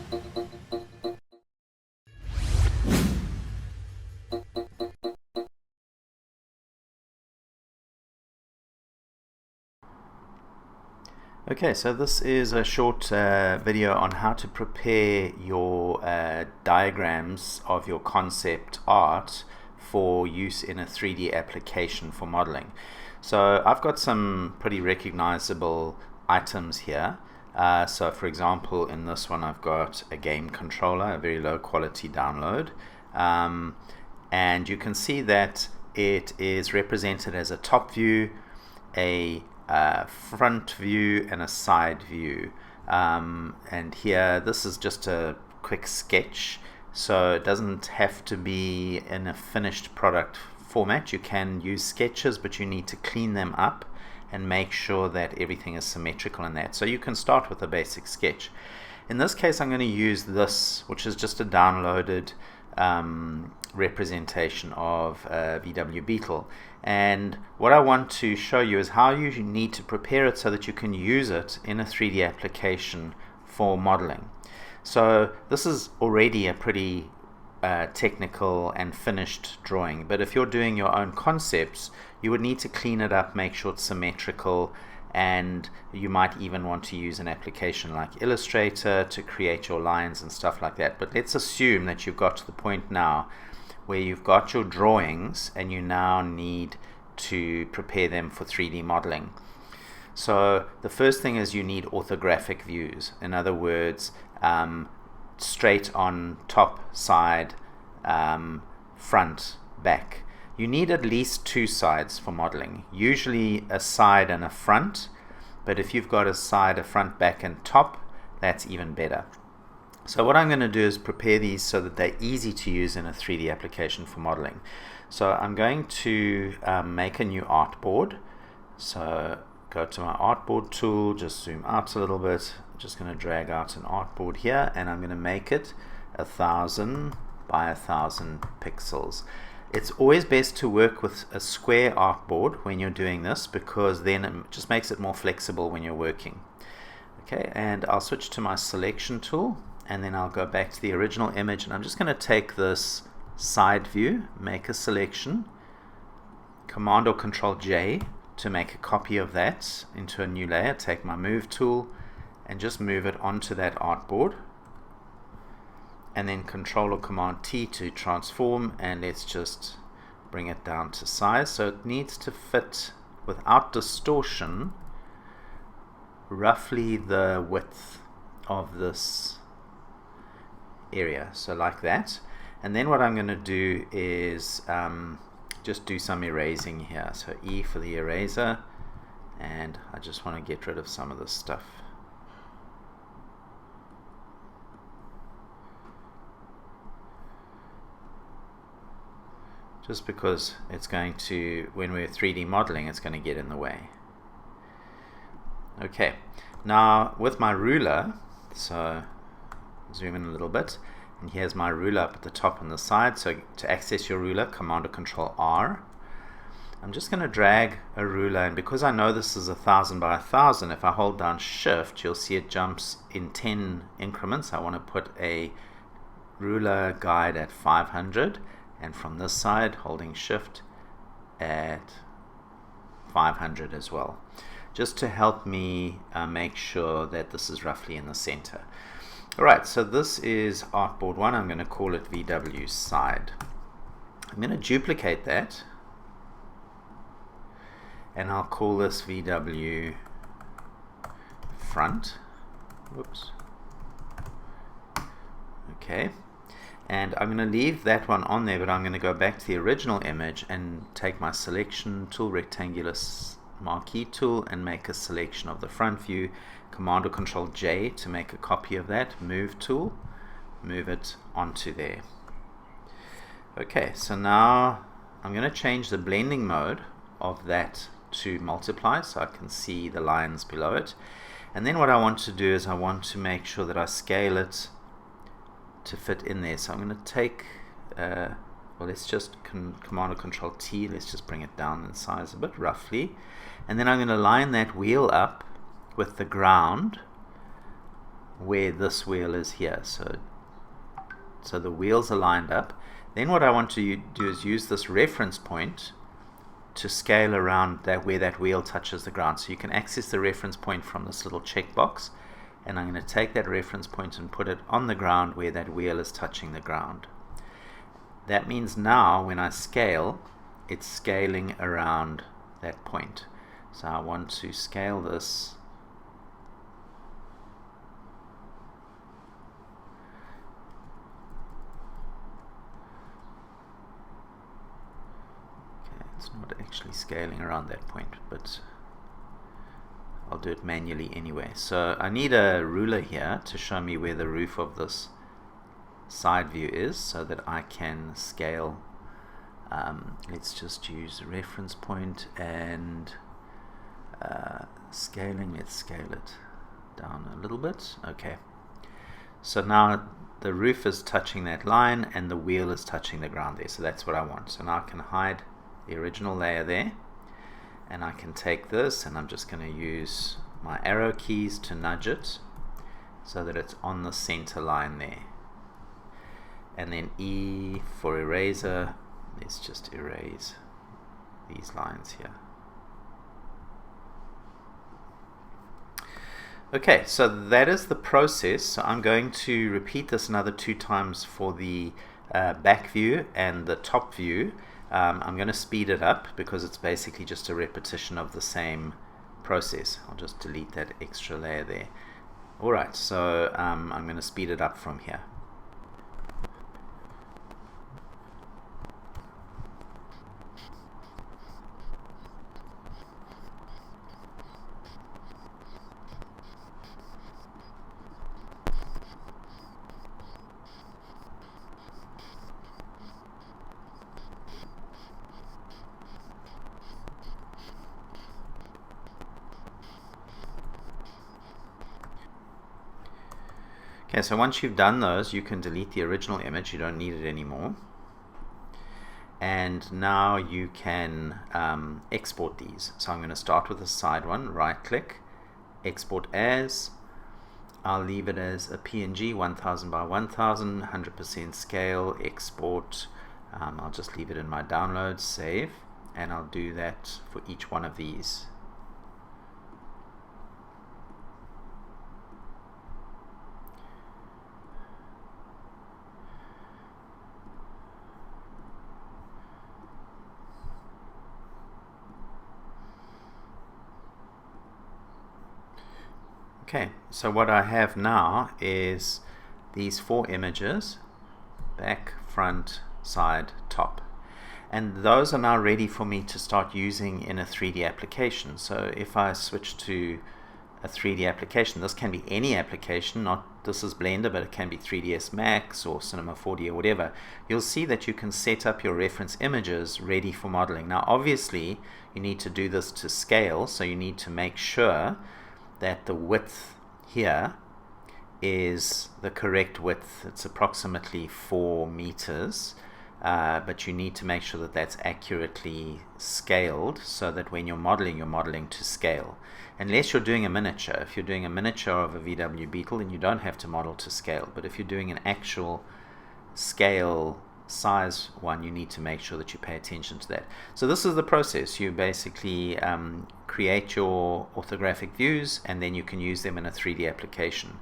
Okay, so this is a short video on how to prepare your diagrams of your concept art for use in a 3D application for modeling. So I've got some pretty recognizable items here. So for example, in this one I've got a game controller, a very low quality download. And you can see that it is represented as a top view, a front view, and a side view. And here, this is just a quick sketch, so it doesn't have to be in a finished product format. You can use sketches, but you need to clean them up and make sure that everything is symmetrical in that. So you can start with a basic sketch. In this case, I'm going to use this, which is just a downloaded representation of VW Beetle, and what I want to show you is how you need to prepare it so that you can use it in a 3D application for modeling. So this is already a pretty technical and finished drawing, but if you're doing your own concepts, you would need to clean it up, make sure it's symmetrical, and you might even want to use an application like Illustrator to create your lines and stuff like that. But let's assume that you've got to the point now where you've got your drawings and you now need to prepare them for 3D modeling. So the first thing is you need orthographic views. In other words, straight on, top, side, front, back. You need at least two sides for modeling, usually a side and a front, but if you've got a side, a front, back, and top, that's even better. So what I'm going to do is prepare these so that they're easy to use in a 3D application for modeling. So I'm going to make a new artboard. So go to my artboard tool, just zoom out a little bit. I'm just going to drag out an artboard here, and I'm going to make it 1000 by 1000 pixels. It's always best to work with a square artboard when you're doing this, because then it just makes it more flexible when you're working. Okay, and I'll switch to my selection tool, and then I'll go back to the original image, and I'm just going to take this side view, make a selection, Command or Control J to make a copy of that into a new layer, take my move tool and just move it onto that artboard, and then Control or Command T to transform, and let's just bring it down to size. So it needs to fit without distortion roughly the width of this area, so like that. And then what I'm going to do is just do some erasing here. So E for the eraser, and I just want to get rid of some of this stuff. Just because it's going to, when we're 3D modeling, it's going to get in the way. Okay, now with my ruler, so zoom in a little bit, and here's my ruler up at the top and the side. So to access your ruler, Command or Control R. I'm just going to drag a ruler, and because I know this is 1000 by 1000, if I hold down Shift, you'll see it jumps in 10 increments. I want to put a ruler guide at 500, and from this side, holding Shift at 500 as well, just to help me make sure that this is roughly in the center. Alright, so this is artboard 1. I'm going to call it VW side. I'm going to duplicate that, and I'll call this VW front. Whoops. Okay, and I'm going to leave that one on there, but I'm going to go back to the original image and take my selection tool, rectangular marquee tool, and make a selection of the front view. Command or Control J to make a copy of that. Move tool, move it onto there. Okay, so now I'm going to change the blending mode of that to multiply so I can see the lines below it. And then what I want to do is I want to make sure that I scale it to fit in there. So I'm going to take, well, let's just Command or Control T, let's just bring it down in size a bit roughly. And then I'm going to line that wheel up with the ground where this wheel is here. So the wheels are lined up. Then what I want to do is use this reference point to scale around where that wheel touches the ground. So you can access the reference point from this little checkbox, and I'm going to take that reference point and put it on the ground where that wheel is touching the ground. That means now when I scale, it's scaling around that point. So I want to scale this It's not actually scaling around that point, but I'll do it manually anyway. So I need a ruler here to show me where the roof of this side view is so that I can scale. Let's just use reference point and scaling. Let's scale it down a little bit. Okay. So now the roof is touching that line and the wheel is touching the ground there. So that's what I want. So now I can hide the original layer there, and I can take this and I'm just going to use my arrow keys to nudge it so that it's on the center line there, and then E for eraser. Let's just erase these lines here. Okay, so that is the process. So I'm going to repeat this another 2 times for the back view and the top view. I'm going to speed it up because it's basically just a repetition of the same process. I'll just delete that extra layer there. Alright, so I'm going to speed it up from here. Okay, so once you've done those, you can delete the original image. You don't need it anymore. And now you can export these. So I'm going to start with the side one, right click, export as. I'll leave it as a PNG 1000 by 1000, 100% scale, export. I'll just leave it in my downloads, save, and I'll do that for each one of these. Okay, so what I have now is these 4 images, back, front, side, top. And those are now ready for me to start using in a 3D application. So if I switch to a 3D application, this can be any application, not this is Blender, but it can be 3ds Max or Cinema 4D or whatever. You'll see that you can set up your reference images ready for modeling. Now obviously you need to do this to scale, so you need to make sure that the width here is the correct width. It's approximately 4 meters, but you need to make sure that that's accurately scaled so that when you're modeling to scale. Unless you're doing a miniature. If you're doing a miniature of a VW Beetle, then you don't have to model to scale. But if you're doing an actual scale size one, you need to make sure that you pay attention to that. So this is the process. You basically create your orthographic views, and then you can use them in a 3D application.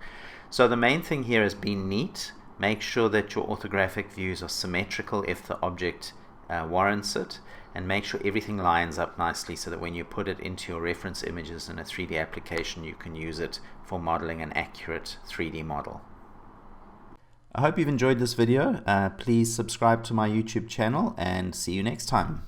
So the main thing here is be neat. Make sure that your orthographic views are symmetrical if the object warrants it, and make sure everything lines up nicely so that when you put it into your reference images in a 3D application, you can use it for modeling an accurate 3D model. I hope you've enjoyed this video. Please subscribe to my YouTube channel and see you next time.